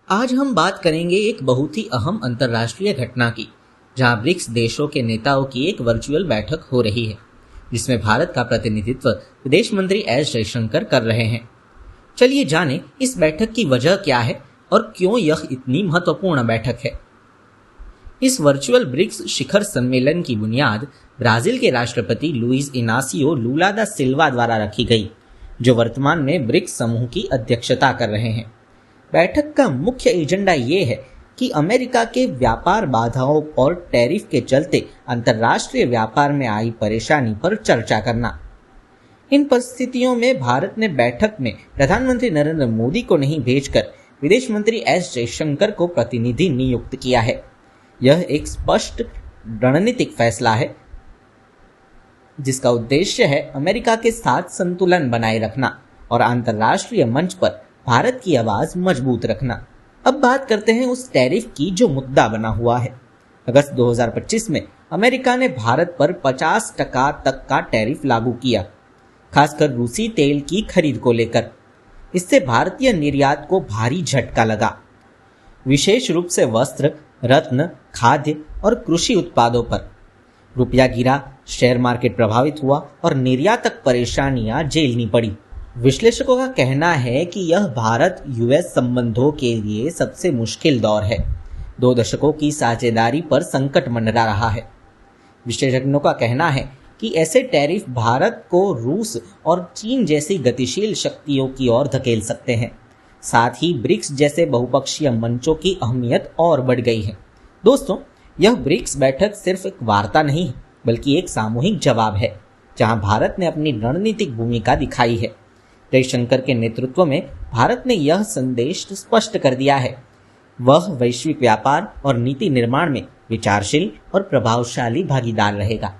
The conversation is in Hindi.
आज हम बात करेंगे एक बहुत ही अहम अंतर्राष्ट्रीय घटना की, जहां ब्रिक्स देशों के नेताओं की एक वर्चुअल बैठक हो रही है, जिसमें भारत का प्रतिनिधित्व विदेश मंत्री एस जयशंकर कर रहे हैं। चलिए जानें इस बैठक की वजह क्या है और क्यों यह इतनी महत्वपूर्ण बैठक है। इस वर्चुअल ब्रिक्स शिखर सम्मेलन की बुनियाद ब्राजील के राष्ट्रपति लुइस इनासियो लुला दा सिल्वा द्वारा रखी गई, जो वर्तमान में ब्रिक्स समूह की अध्यक्षता कर रहे हैं। बैठक का मुख्य एजेंडा ये है कि अमेरिका के व्यापार बाधाओं और टैरिफ के चलते अंतर्राष्ट्रीय व्यापार में आई परेशानी पर चर्चा करना। इन परिस्थितियों में भारत ने बैठक में प्रधानमंत्री नरेंद्र मोदी को नहीं भेजकर विदेश मंत्री एस जयशंकर को प्रतिनिधि नियुक्त किया है। यह एक स्पष्ट रणनीतिक फैसला है, जिसका उद्देश्य है अमेरिका के साथ संतुलन बनाए रखना और अंतर्राष्ट्रीय मंच पर भारत की आवाज मजबूत रखना। अब बात करते हैं उस टैरिफ की जो मुद्दा बना हुआ है। अगस्त 2025 में अमेरिका ने भारत पर 50% तक का टैरिफ लागू किया, खासकर रूसी तेल की खरीद को लेकर। इससे भारतीय निर्यात को भारी झटका लगा, विशेष रूप से वस्त्र, रत्न, खाद्य और कृषि उत्पादों पर। रुपया गिरा, शेयर मार्केट प्रभावित हुआ और निर्यातक परेशानियां झेलनी पड़ी। विश्लेषकों का कहना है कि यह भारत यूएस संबंधों के लिए सबसे मुश्किल दौर है। 2 दशकों की साझेदारी पर संकट मंडरा रहा है। विशेषज्ञों का कहना है कि ऐसे टैरिफ भारत को रूस और चीन जैसी गतिशील शक्तियों की ओर धकेल सकते हैं। साथ ही ब्रिक्स जैसे बहुपक्षीय मंचों की अहमियत और बढ़ गई है। दोस्तों, यह ब्रिक्स बैठक सिर्फ एक वार्ता नहीं, बल्कि एक सामूहिक जवाब है, जहां भारत ने अपनी रणनीतिक भूमिका दिखाई है। जयशंकर के नेतृत्व में भारत ने यह संदेश स्पष्ट कर दिया है, वह वैश्विक व्यापार और नीति निर्माण में विचारशील और प्रभावशाली भागीदार रहेगा।